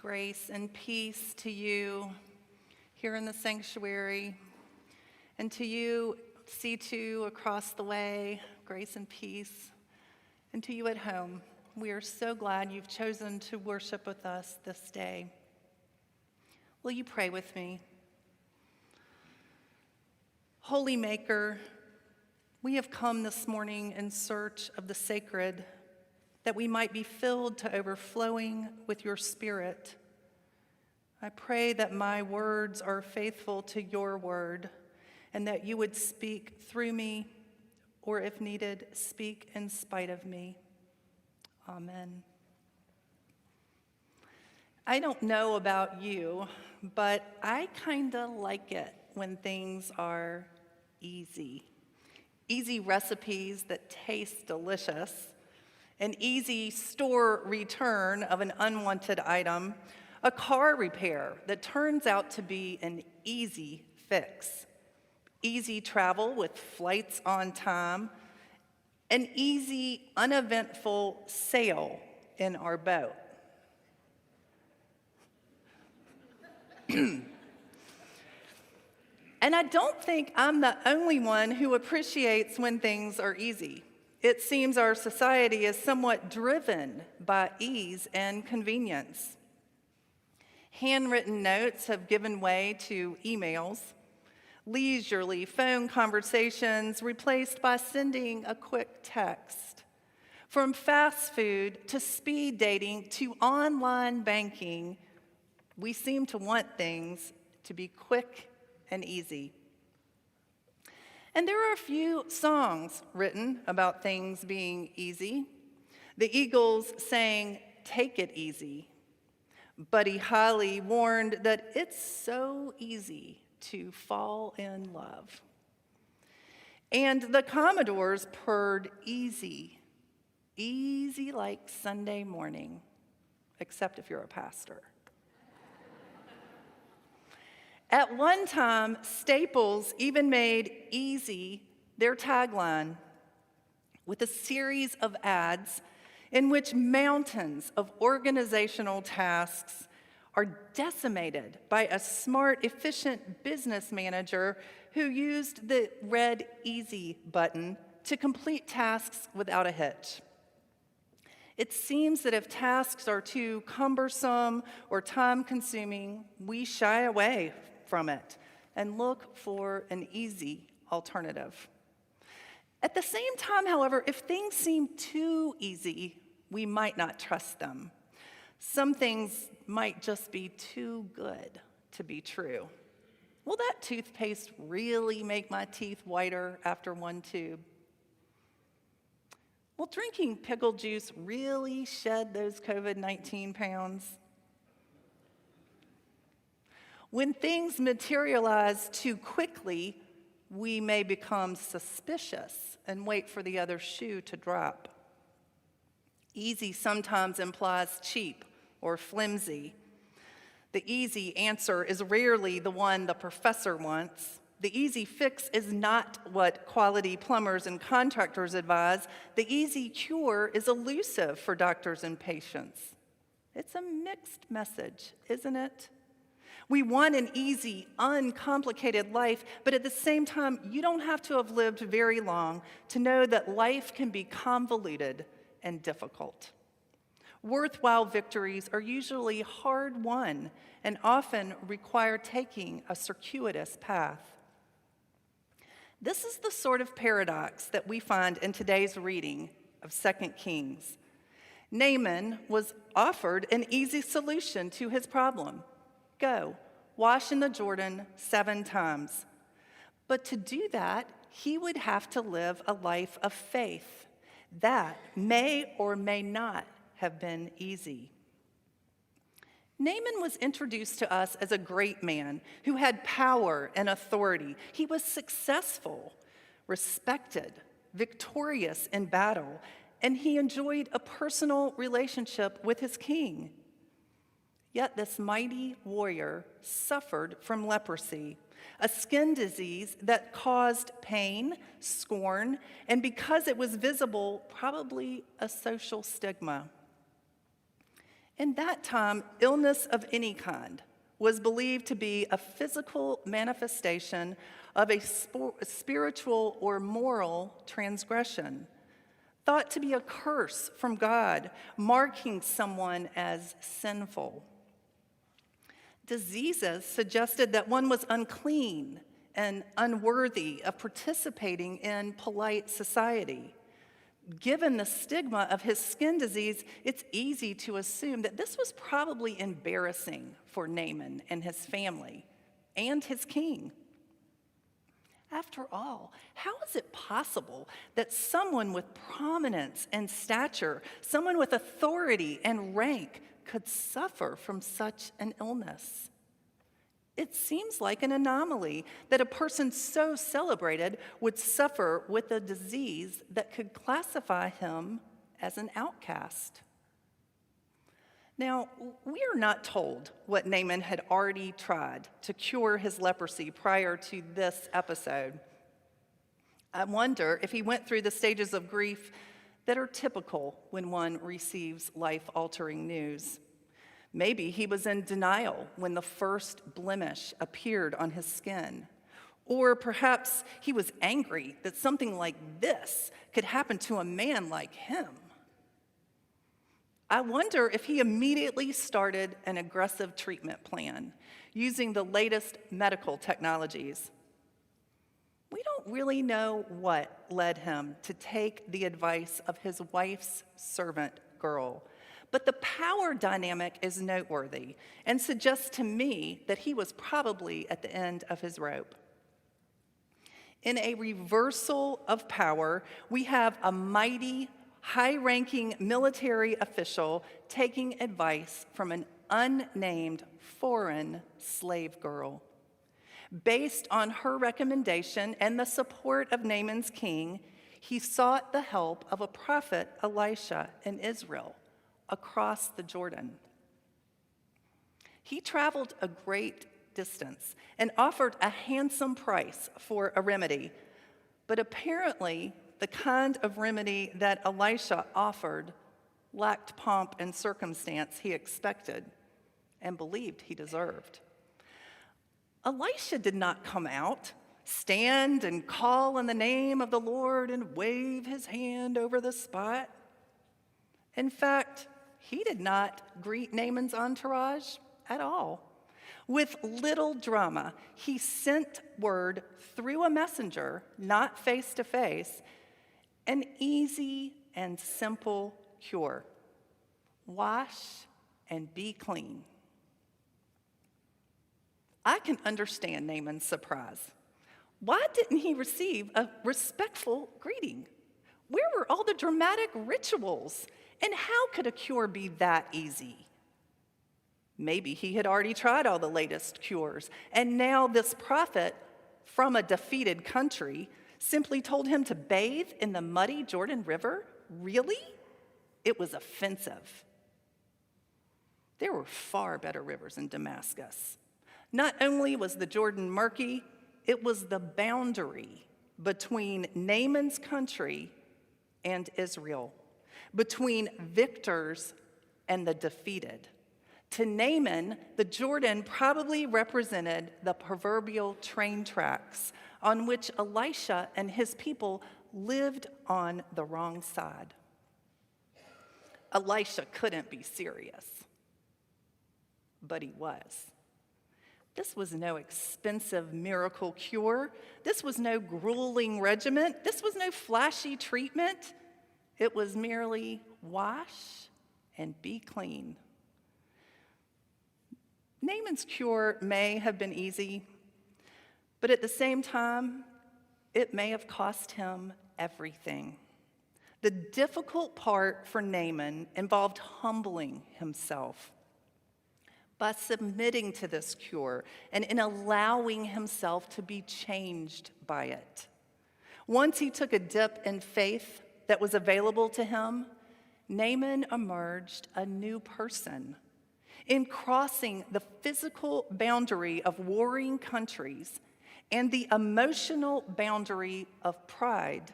Grace and peace to you here in the sanctuary, and to you, C2, across the way, grace and peace, and to you at home. We are so glad you've chosen to worship with us this day. Will you pray with me? Holy Maker, we have come this morning in search of the sacred, that we might be filled to overflowing with your Spirit. I pray that my words are faithful to your word, and that you would speak through me, or if needed, speak in spite of me. Amen. I don't know about you, but I kind of like it when things are easy. Easy recipes that taste delicious, an easy store return of an unwanted item, a car repair that turns out to be an easy fix, easy travel with flights on time, an easy, uneventful sail in our boat. And I don't think I'm the only one who appreciates when things are easy. It seems our society is somewhat driven by ease and convenience. Handwritten notes have given way to emails, leisurely phone conversations replaced by sending a quick text. From fast food to speed dating to online banking, we seem to want things to be quick and easy. And there are a few songs written about things being easy. The Eagles sang, "Take It Easy." Buddy Holly warned that it's so easy to fall in love. And the Commodores purred, "Easy, easy like Sunday morning," except if you're a pastor. At one time, Staples even made "easy" their tagline, with a series of ads in which mountains of organizational tasks are decimated by a smart, efficient business manager who used the red "easy" button to complete tasks without a hitch. It seems that if tasks are too cumbersome or time-consuming, we shy away from it and look for an easy alternative. At the same time, however, if things seem too easy, we might not trust them. Some things might just be too good to be true. Will that toothpaste really make my teeth whiter after one tube? Will drinking pickle juice really shed those COVID-19 pounds? When things materialize too quickly, we may become suspicious and wait for the other shoe to drop. Easy sometimes implies cheap or flimsy. The easy answer is rarely the one the professor wants. The easy fix is not what quality plumbers and contractors advise. The easy cure is elusive for doctors and patients. It's a mixed message, isn't it? We want an easy, uncomplicated life, but at the same time, you don't have to have lived very long to know that life can be convoluted and difficult. Worthwhile victories are usually hard-won and often require taking a circuitous path. This is the sort of paradox that we find in today's reading of 2 Kings. Naaman was offered an easy solution to his problem. Go, wash in the Jordan 7 times. But to do that, he would have to live a life of faith. That may or may not have been easy. Naaman was introduced to us as a great man who had power and authority. He was successful, respected, victorious in battle, and he enjoyed a personal relationship with his king. Yet this mighty warrior suffered from leprosy, a skin disease that caused pain, scorn, and because it was visible, probably a social stigma. In that time, illness of any kind was believed to be a physical manifestation of a spiritual or moral transgression, thought to be a curse from God, marking someone as sinful. Diseases suggested that one was unclean and unworthy of participating in polite society. Given the stigma of his skin disease, it's easy to assume that this was probably embarrassing for Naaman and his family and his king. After all, how is it possible that someone with prominence and stature, someone with authority and rank, could suffer from such an illness? It seems like an anomaly that a person so celebrated would suffer with a disease that could classify him as an outcast. Now, we are not told what Naaman had already tried to cure his leprosy prior to this episode. I wonder if he went through the stages of grief that are typical when one receives life-altering news. Maybe he was in denial when the first blemish appeared on his skin. Or perhaps he was angry that something like this could happen to a man like him. I wonder if he immediately started an aggressive treatment plan using the latest medical technologies. We don't really know what led him to take the advice of his wife's servant girl, but the power dynamic is noteworthy and suggests to me that he was probably at the end of his rope. In a reversal of power, we have a mighty, high-ranking military official taking advice from an unnamed foreign slave girl. Based on her recommendation and the support of Naaman's king, he sought the help of a prophet, Elisha, in Israel, across the Jordan. He traveled a great distance and offered a handsome price for a remedy, but apparently the kind of remedy that Elisha offered lacked pomp and circumstance he expected and believed he deserved. Elisha did not come out, stand and call in the name of the Lord and wave his hand over the spot. In fact, he did not greet Naaman's entourage at all. With little drama, he sent word through a messenger, not face to face, an easy and simple cure: wash and be clean. I can understand Naaman's surprise. Why didn't he receive a respectful greeting? Where were all the dramatic rituals? And how could a cure be that easy? Maybe he had already tried all the latest cures, and now this prophet from a defeated country simply told him to bathe in the muddy Jordan River? Really? It was offensive. There were far better rivers in Damascus. Not only was the Jordan murky, it was the boundary between Naaman's country and Israel, between victors and the defeated. To Naaman, the Jordan probably represented the proverbial train tracks on which Elisha and his people lived on the wrong side. Elisha couldn't be serious, but he was. This was no expensive miracle cure. This was no grueling regimen. This was no flashy treatment. It was merely wash and be clean. Naaman's cure may have been easy, but at the same time, it may have cost him everything. The difficult part for Naaman involved humbling himself by submitting to this cure and in allowing himself to be changed by it. Once he took a dip in faith that was available to him, Naaman emerged a new person. In crossing the physical boundary of warring countries and the emotional boundary of pride,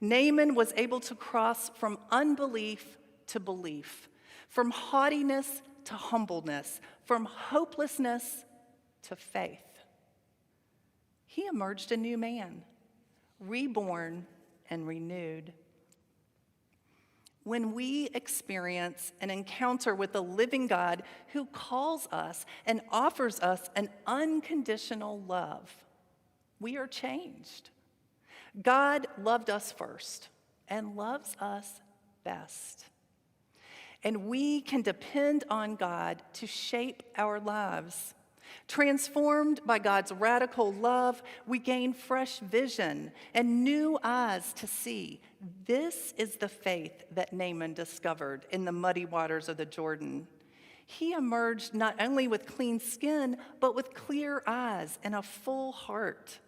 Naaman was able to cross from unbelief to belief, from haughtiness to humbleness, from hopelessness to faith. He emerged a new man, reborn and renewed. When we experience an encounter with the living God who calls us and offers us an unconditional love, we are changed. God loved us first and loves us best. And we can depend on God to shape our lives. Transformed by God's radical love, we gain fresh vision and new eyes to see. This is the faith that Naaman discovered in the muddy waters of the Jordan. He emerged not only with clean skin, but with clear eyes and a full heart.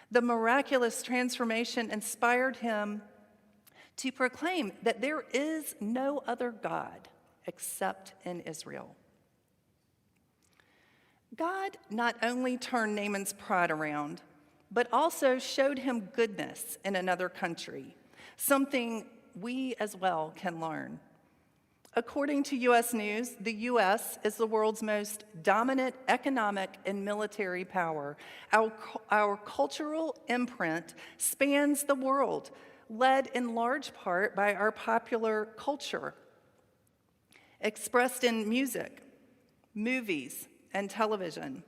The miraculous transformation inspired him to proclaim that there is no other God except in Israel. God not only turned Naaman's pride around, but also showed him goodness in another country, something we as well can learn. According to U.S. News, the U.S. is the world's most dominant economic and military power. Our cultural imprint spans the world, led in large part by our popular culture, expressed in music, movies, and television.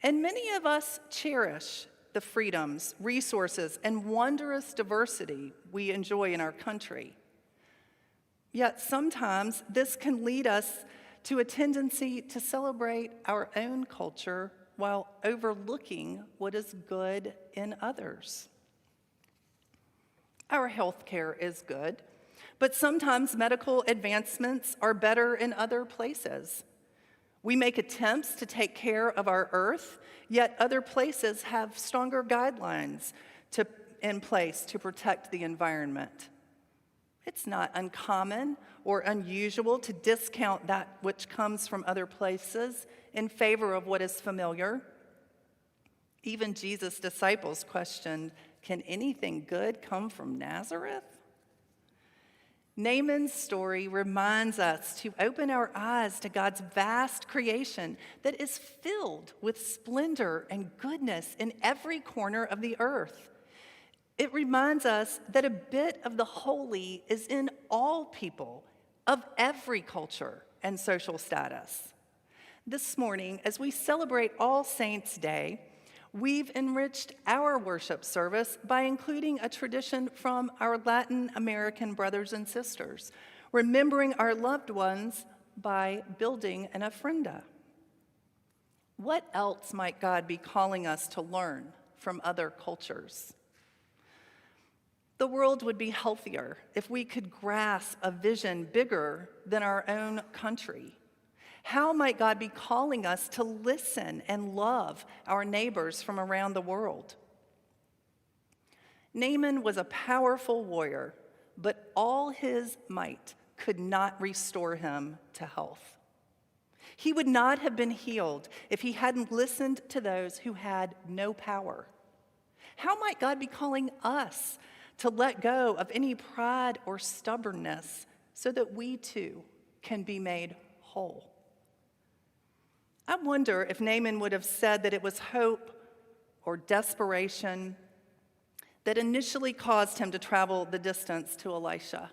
And many of us cherish the freedoms, resources, and wondrous diversity we enjoy in our country. Yet sometimes this can lead us to a tendency to celebrate our own culture while overlooking what is good in others. Our health care is good, but sometimes medical advancements are better in other places. We make attempts to take care of our earth, yet other places have stronger guidelines in place to protect the environment. It's not uncommon or unusual to discount that which comes from other places in favor of what is familiar. Even Jesus' disciples questioned, "Can anything good come from Nazareth?" Naaman's story reminds us to open our eyes to God's vast creation that is filled with splendor and goodness in every corner of the earth. It reminds us that a bit of the holy is in all people of every culture and social status. This morning, as we celebrate All Saints' Day, we've enriched our worship service by including a tradition from our Latin American brothers and sisters, remembering our loved ones by building an ofrenda. What else might God be calling us to learn from other cultures? The world would be healthier if we could grasp a vision bigger than our own country. How might God be calling us to listen and love our neighbors from around the world? Naaman was a powerful warrior, but all his might could not restore him to health. He would not have been healed if he hadn't listened to those who had no power. How might God be calling us to let go of any pride or stubbornness so that we too can be made whole? I wonder if Naaman would have said that it was hope or desperation that initially caused him to travel the distance to Elisha.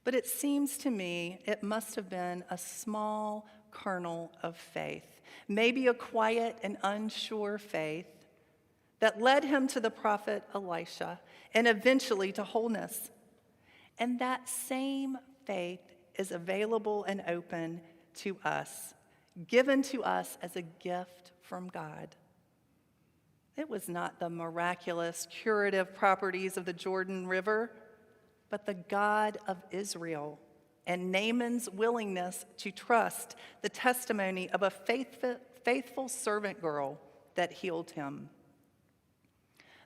But it seems to me it must have been a small kernel of faith, maybe a quiet and unsure faith that led him to the prophet Elisha and eventually to wholeness. And that same faith is available and open to us, given to us as a gift from God. It was not the miraculous curative properties of the Jordan River, but the God of Israel and Naaman's willingness to trust the testimony of a faithful servant girl that healed him.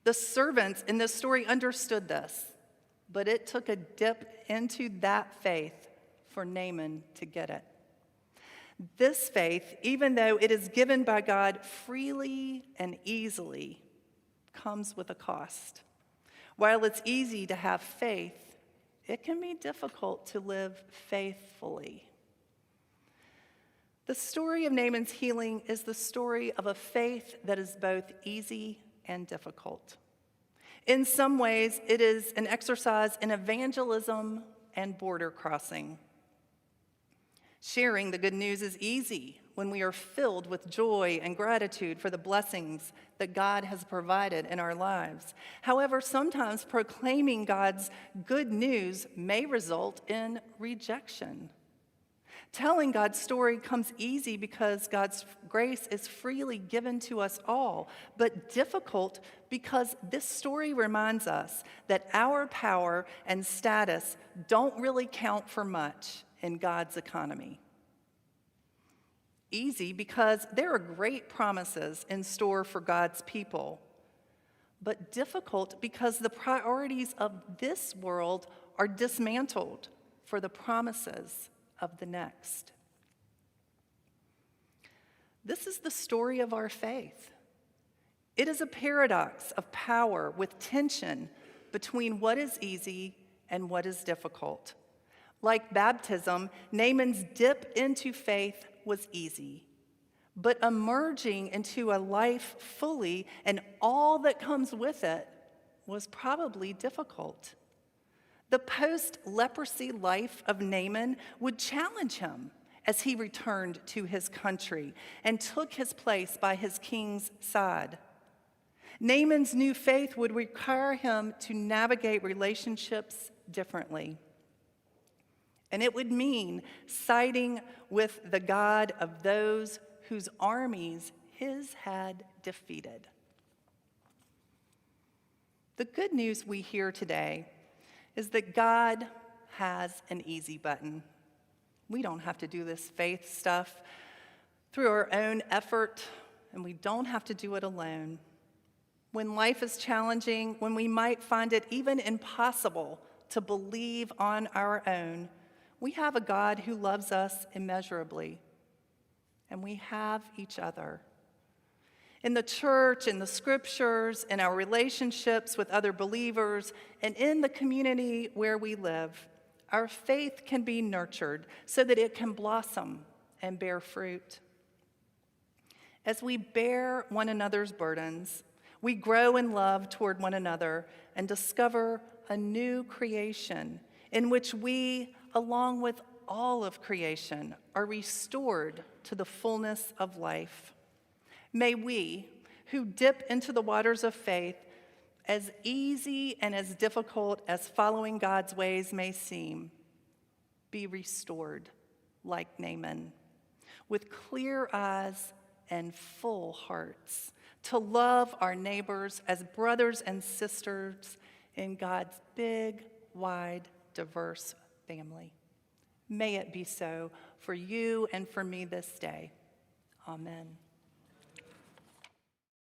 The servants in this story understood this, but it took a dip into that faith for Naaman to get it. This faith, even though it is given by God freely and easily, comes with a cost. While it's easy to have faith, it can be difficult to live faithfully. The story of Naaman's healing is the story of a faith that is both easy and difficult. In some ways, it is an exercise in evangelism and border crossing. Sharing the good news is easy when we are filled with joy and gratitude for the blessings that God has provided in our lives. However, sometimes proclaiming God's good news may result in rejection. Telling God's story comes easy because God's grace is freely given to us all, but difficult because this story reminds us that our power and status don't really count for much in God's economy. Easy because there are great promises in store for God's people, but difficult because the priorities of this world are dismantled for the promises of the next. This is the story of our faith. It is a paradox of power with tension between what is easy and what is difficult. Like baptism, Naaman's dip into faith was easy, but emerging into a life fully and all that comes with it was probably difficult. The post-leprosy life of Naaman would challenge him as he returned to his country and took his place by his king's side. Naaman's new faith would require him to navigate relationships differently. And it would mean siding with the God of those whose armies his had defeated. The good news we hear today is that God has an easy button. We don't have to do this faith stuff through our own effort, and we don't have to do it alone. When life is challenging, when we might find it even impossible to believe on our own, we have a God who loves us immeasurably, and we have each other. In the church, in the scriptures, in our relationships with other believers, and in the community where we live, our faith can be nurtured so that it can blossom and bear fruit. As we bear one another's burdens, we grow in love toward one another and discover a new creation in which we, along with all of creation, are restored to the fullness of life. May we, who dip into the waters of faith, as easy and as difficult as following God's ways may seem, be restored like Naaman, with clear eyes and full hearts, to love our neighbors as brothers and sisters in God's big, wide, diverse family. May it be so for you and for me this day. Amen.